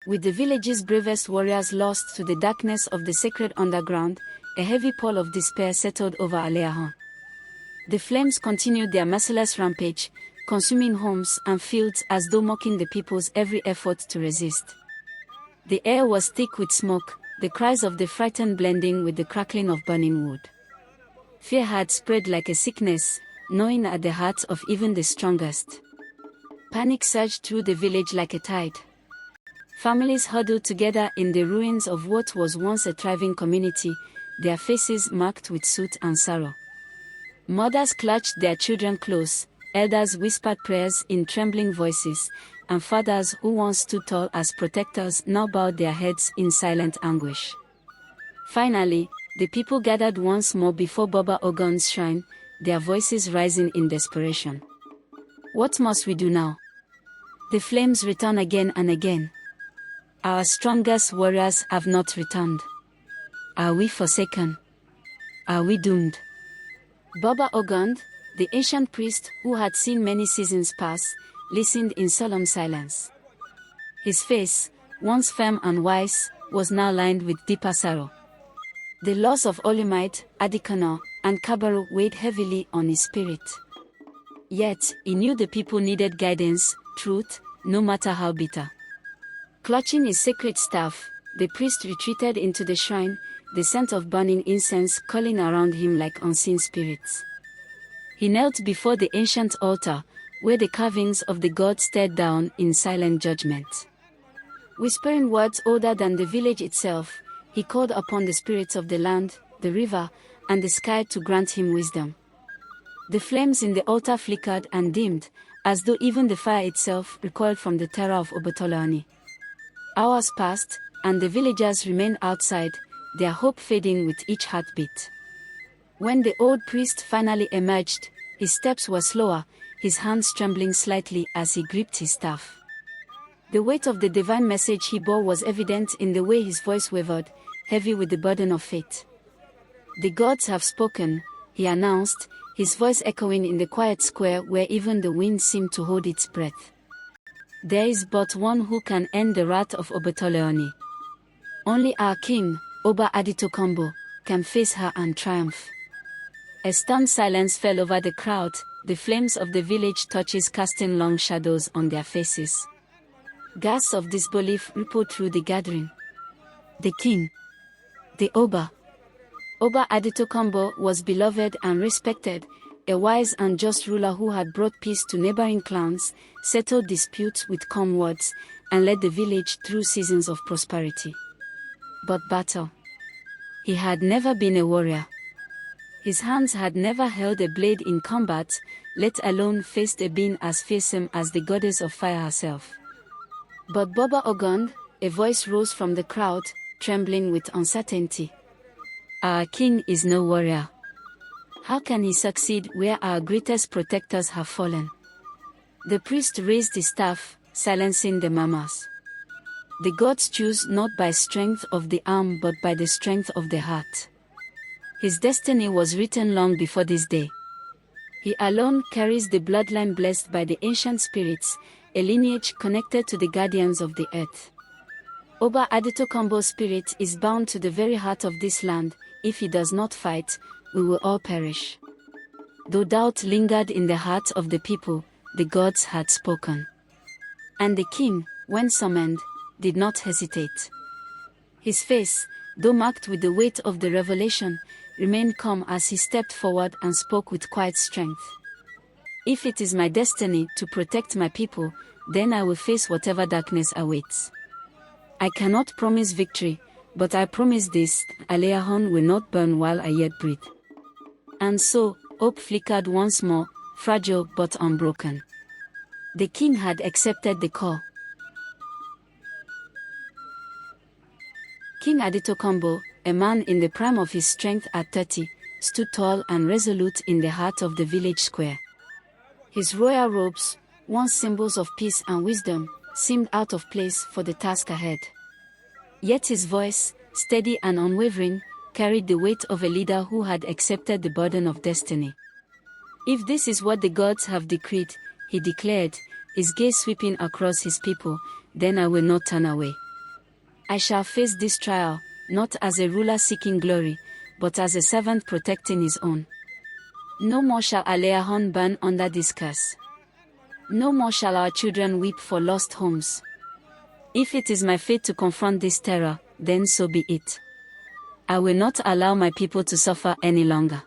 With the village's bravest warriors lost to the darkness of the sacred underground, a heavy pall of despair settled over Aleahon. The flames continued their merciless rampage, consuming homes and fields as though mocking the people's every effort to resist. The air was thick with smoke, the cries of the frightened blending with the crackling of burning wood. Fear had spread like a sickness, gnawing at the hearts of even the strongest. Panic surged through the village like a tide. Families huddled together in the ruins of what was once a thriving community, their faces marked with soot and sorrow. Mothers clutched their children close, elders whispered prayers in trembling voices, and fathers who once stood tall as protectors now bowed their heads in silent anguish. Finally, the people gathered once more before Baba Ogon's shrine, their voices rising in desperation. What must we do now? The flames return again and again. Our strongest warriors have not returned. Are we forsaken? Are we doomed? Baba Ogond, the ancient priest who had seen many seasons pass, listened in solemn silence. His face, once firm and wise, was now lined with deeper sorrow. The loss of Olimite, Adikana, and Kabaru weighed heavily on his spirit. Yet, he knew the people needed guidance, truth, no matter how bitter. Clutching his sacred staff, the priest retreated into the shrine, the scent of burning incense calling around him like unseen spirits. He knelt before the ancient altar, where the carvings of the gods stared down in silent judgment. Whispering words older than the village itself, he called upon the spirits of the land, the river, and the sky to grant him wisdom. The flames in the altar flickered and dimmed, as though even the fire itself recoiled from the terror of Obatolani. Hours passed, and the villagers remained outside, their hope fading with each heartbeat. When the old priest finally emerged, his steps were slower, his hands trembling slightly as he gripped his staff. The weight of the divine message he bore was evident in the way his voice wavered, heavy with the burden of fate. "The gods have spoken," he announced, his voice echoing in the quiet square where even the wind seemed to hold its breath. "There is but one who can end the wrath of Obatoleone. Only our king, Oba Aditokombo, can face her and triumph." A stunned silence fell over the crowd, the flames of the village torches casting long shadows on their faces. Gasps of disbelief rippled through the gathering. The king. The Oba. Oba Aditokombo was beloved and respected, a wise and just ruler who had brought peace to neighboring clans, settled disputes with calm words, and led the village through seasons of prosperity. But battle. He had never been a warrior. His hands had never held a blade in combat, let alone faced a being as fearsome as the goddess of fire herself. But Baba Ogond, a voice rose from the crowd, trembling with uncertainty. "Our king is no warrior. How can he succeed where our greatest protectors have fallen?" The priest raised his staff, silencing the murmurs. "The gods choose not by strength of the arm but by the strength of the heart. His destiny was written long before this day. He alone carries the bloodline blessed by the ancient spirits, a lineage connected to the guardians of the earth. Oba Aditokombo's spirit is bound to the very heart of this land. If he does not fight, we will all perish." Though doubt lingered in the hearts of the people, the gods had spoken. And the king, when summoned, did not hesitate. His face, though marked with the weight of the revelation, remained calm as he stepped forward and spoke with quiet strength. "If it is my destiny to protect my people, then I will face whatever darkness awaits. I cannot promise victory, but I promise this: Aleahon will not burn while I yet breathe." And so, hope flickered once more, fragile but unbroken. The king had accepted the call. King Aditokombo, a man in the prime of his strength at 30, stood tall and resolute in the heart of the village square. His royal robes, once symbols of peace and wisdom, seemed out of place for the task ahead. Yet his voice, steady and unwavering, carried the weight of a leader who had accepted the burden of destiny. "If this is what the gods have decreed," he declared, his gaze sweeping across his people, "then I will not turn away." I shall face this trial, not as a ruler seeking glory, but as a servant protecting his own. No more shall Aleahon burn under this curse. No more shall our children weep for lost homes. If it is my fate to confront this terror, then so be it. I will not allow my people to suffer any longer.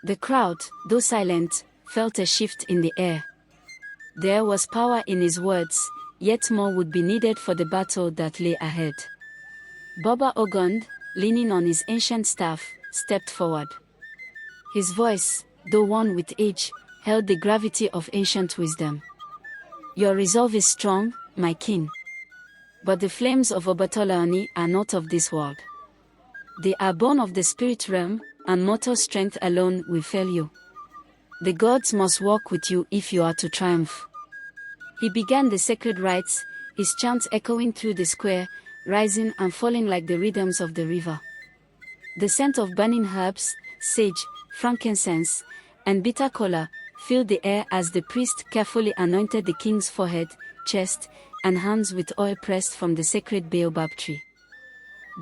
The crowd, though silent, felt a shift in the air. There was power in his words, yet more would be needed for the battle that lay ahead. Boba Ogund, leaning on his ancient staff, stepped forward. His voice, though worn with age, held the gravity of ancient wisdom. Your resolve is strong, my king. But the flames of Obatolani are not of this world. They are born of the spirit realm, and mortal strength alone will fail you. The gods must walk with you if you are to triumph. He began the sacred rites, his chants echoing through the square, rising and falling like the rhythms of the river. The scent of burning herbs, sage, frankincense, and bitter kola filled the air as the priest carefully anointed the king's forehead, chest, and hands with oil pressed from the sacred baobab tree.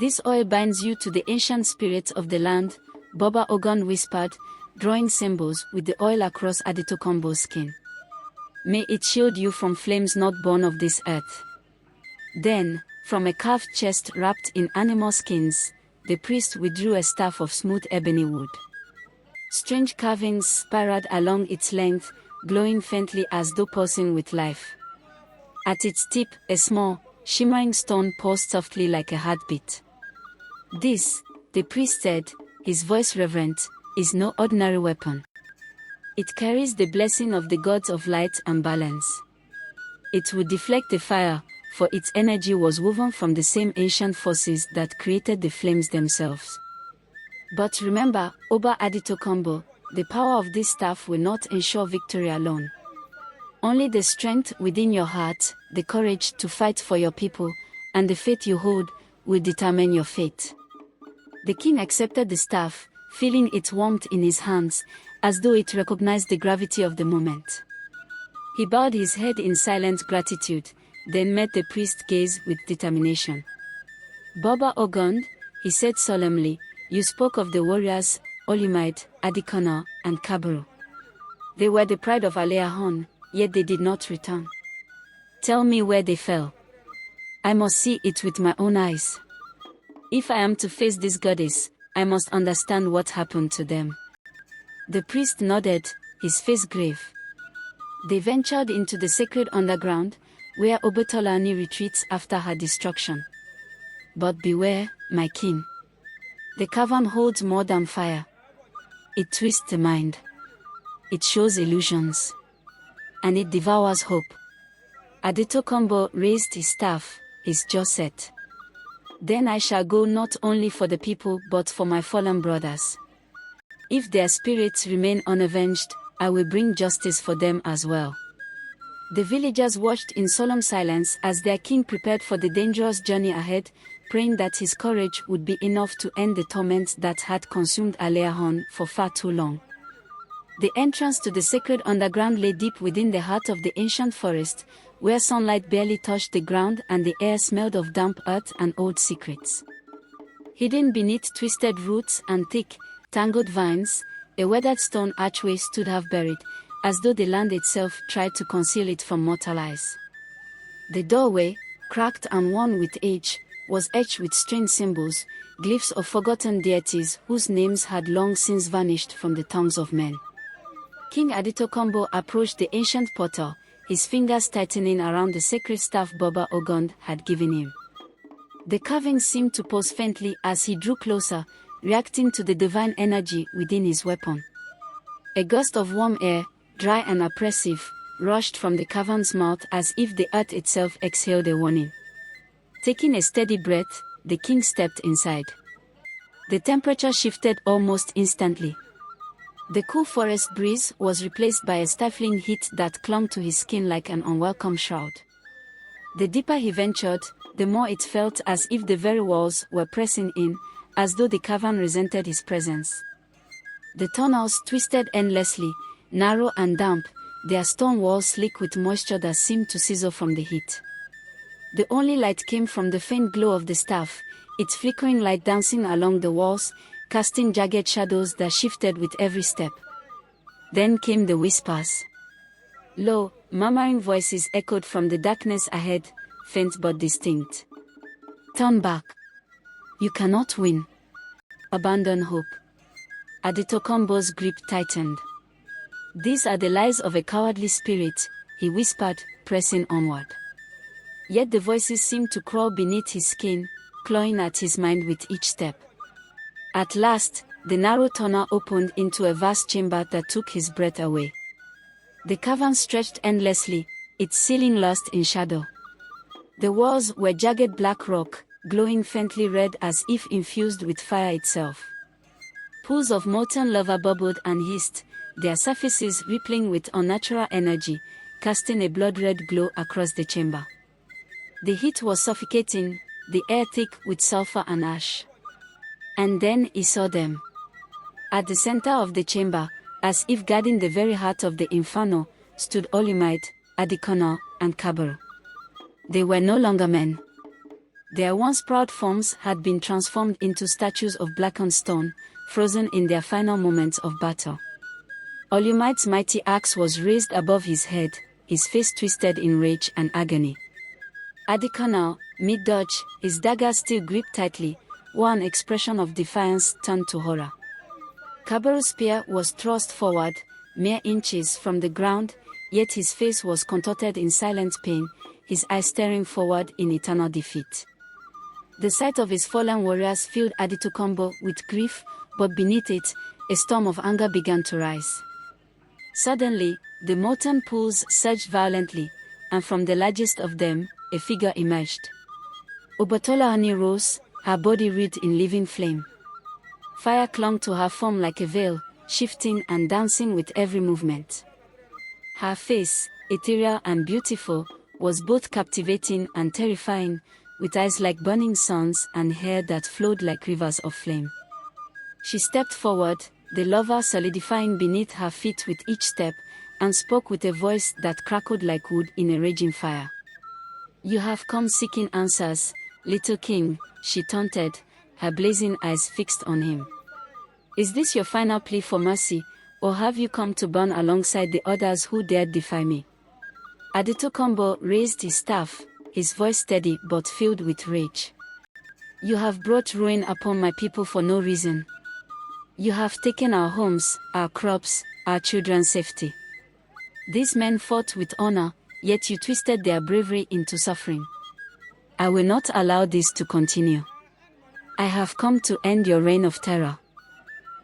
This oil binds you to the ancient spirits of the land, Boba Ogund whispered, drawing symbols with the oil across Aditokombo's skin. May it shield you from flames not born of this earth. Then, from a carved chest wrapped in animal skins, the priest withdrew a staff of smooth ebony wood. Strange carvings spiraled along its length, glowing faintly as though pulsing with life. At its tip, a small, shimmering stone pulsed softly like a heartbeat. This, the priest said, his voice reverent, is no ordinary weapon. It carries the blessing of the gods of light and balance. It will deflect the fire, for its energy was woven from the same ancient forces that created the flames themselves. But remember, Oba Aditokombo, the power of this staff will not ensure victory alone. Only the strength within your heart, the courage to fight for your people, and the faith you hold, will determine your fate. The king accepted the staff, feeling its warmth in his hands, as though it recognized the gravity of the moment. He bowed his head in silent gratitude, then met the priest's gaze with determination. Boba Ogund, he said solemnly, you spoke of the warriors, Olumide, Adikona, and Kaburu. They were the pride of Aleahon, yet they did not return. Tell me where they fell. I must see it with my own eyes. If I am to face this goddess, I must understand what happened to them. The priest nodded, his face grave. They ventured into the sacred underground, where Obatolani retreats after her destruction. But beware, my king. The cavern holds more than fire. It twists the mind. It shows illusions. And it devours hope. Aditokombo raised his staff, his jaw set. Then I shall go not only for the people but for my fallen brothers. If their spirits remain unavenged, I will bring justice for them as well. The villagers watched in solemn silence as their king prepared for the dangerous journey ahead, praying that his courage would be enough to end the torment that had consumed Aleahon for far too long. The entrance to the sacred underground lay deep within the heart of the ancient forest, where sunlight barely touched the ground and the air smelled of damp earth and old secrets. Hidden beneath twisted roots and thick, tangled vines, a weathered stone archway stood half-buried, as though the land itself tried to conceal it from mortal eyes. The doorway, cracked and worn with age, was etched with strange symbols, glyphs of forgotten deities whose names had long since vanished from the tongues of men. King Aditokombo approached the ancient portal, his fingers tightening around the sacred staff Boba Ogund had given him. The carvings seemed to pulse faintly as he drew closer, reacting to the divine energy within his weapon. A gust of warm air, dry and oppressive, rushed from the cavern's mouth as if the earth itself exhaled a warning. Taking a steady breath, the king stepped inside. The temperature shifted almost instantly. The cool forest breeze was replaced by a stifling heat that clung to his skin like an unwelcome shroud. The deeper he ventured, the more it felt as if the very walls were pressing in, as though the cavern resented his presence. The tunnels twisted endlessly, narrow and damp, their stone walls slick with moisture that seemed to sizzle from the heat. The only light came from the faint glow of the staff, its flickering light dancing along the walls, casting jagged shadows that shifted with every step. Then came the whispers. Low, murmuring voices echoed from the darkness ahead, faint but distinct. Turn back. You cannot win. Abandon hope. Adetokombo's grip tightened. These are the lies of a cowardly spirit, he whispered, pressing onward. Yet the voices seemed to crawl beneath his skin, clawing at his mind with each step. At last, the narrow tunnel opened into a vast chamber that took his breath away. The cavern stretched endlessly, its ceiling lost in shadow. The walls were jagged black rock, glowing faintly red as if infused with fire itself. Pools of molten lava bubbled and hissed, their surfaces rippling with unnatural energy, casting a blood-red glow across the chamber. The heat was suffocating, the air thick with sulfur and ash. And then he saw them. At the center of the chamber, as if guarding the very heart of the inferno, stood Olimite, Adikona, and Kabul. They were no longer men. Their once proud forms had been transformed into statues of blackened stone, frozen in their final moments of battle. Olimite's mighty axe was raised above his head, his face twisted in rage and agony. Adikona, mid-dodge, his dagger still gripped tightly, wore an expression of defiance turned to horror. Kabul's spear was thrust forward, mere inches from the ground, yet his face was contorted in silent pain, his eyes staring forward in eternal defeat. The sight of his fallen warriors filled Adetokombo with grief, but beneath it, a storm of anger began to rise. Suddenly, the molten pools surged violently, and from the largest of them, a figure emerged. Obatolaani rose, her body wreathed in living flame. Fire clung to her form like a veil, shifting and dancing with every movement. Her face, ethereal and beautiful, was both captivating and terrifying, with eyes like burning suns and hair that flowed like rivers of flame. She stepped forward, the lava solidifying beneath her feet with each step, and spoke with a voice that crackled like wood in a raging fire. You have come seeking answers, little king, she taunted, her blazing eyes fixed on him. Is this your final plea for mercy, or have you come to burn alongside the others who dared defy me? Adetokombo raised his staff, his voice steady but filled with rage. You have brought ruin upon my people for no reason. You have taken our homes, our crops, our children's safety. These men fought with honor, yet you twisted their bravery into suffering. I will not allow this to continue. I have come to end your reign of terror.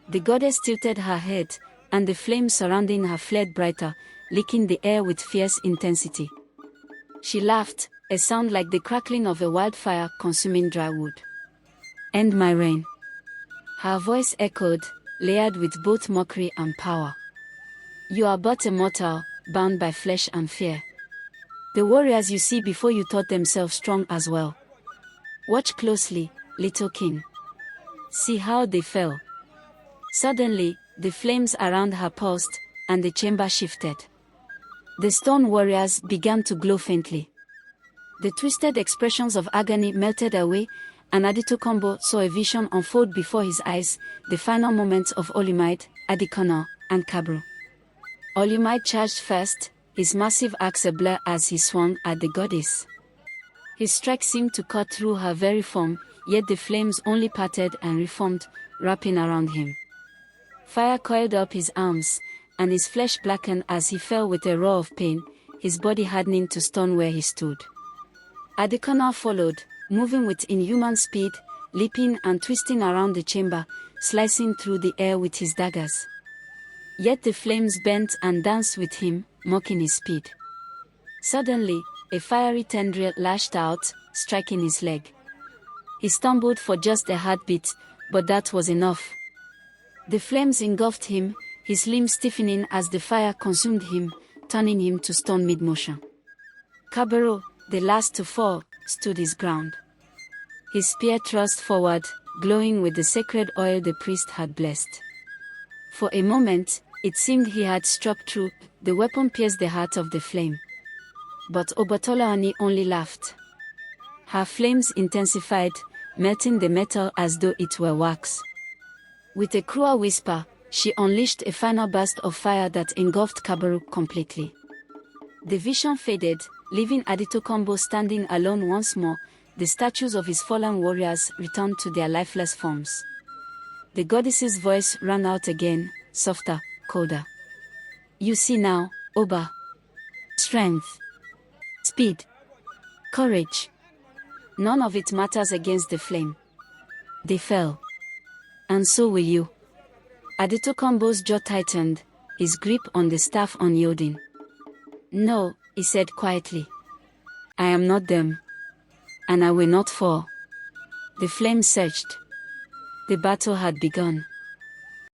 The goddess tilted her head, and the flames surrounding her flared brighter, licking the air with fierce intensity. She laughed, a sound like the crackling of a wildfire consuming dry wood. End my reign. Her voice echoed, layered with both mockery and power. You are but a mortal, bound by flesh and fear. The warriors you see before you thought themselves strong as well. Watch closely, little king. See how they fell. Suddenly, the flames around her pulsed, and the chamber shifted. The stone warriors began to glow faintly. The twisted expressions of agony melted away, and Adetokombo saw a vision unfold before his eyes, the final moments of Olimite, Adikona, and Kabul. Olimite charged first, his massive axe ablare as he swung at the goddess. His strike seemed to cut through her very form, yet the flames only parted and reformed, wrapping around him. Fire coiled up his arms, and his flesh blackened as he fell with a roar of pain, his body hardening to stone where he stood. Adikona followed, moving with inhuman speed, leaping and twisting around the chamber, slicing through the air with his daggers. Yet the flames bent and danced with him, mocking his speed. Suddenly, a fiery tendril lashed out, striking his leg. He stumbled for just a heartbeat, but that was enough. The flames engulfed him, his limbs stiffening as the fire consumed him, turning him to stone mid-motion. Kabul, the last to fall, stood his ground. His spear thrust forward, glowing with the sacred oil the priest had blessed. For a moment, it seemed he had struck true, the weapon pierced the heart of the flame. But Obatolaani only laughed. Her flames intensified, melting the metal as though it were wax. With a cruel whisper, she unleashed a final burst of fire that engulfed Kabaru completely. The vision faded, leaving Aditokombo standing alone once more. The statues of his fallen warriors returned to their lifeless forms. The goddess's voice rang out again, softer, colder. You see now, Oba. Strength. Speed. Courage. None of it matters against the flame. They fell. And so will you. Aditokombo's jaw tightened, his grip on the staff unyielding. No, he said quietly. I am not them. And I will not fall. The flame surged. The battle had begun.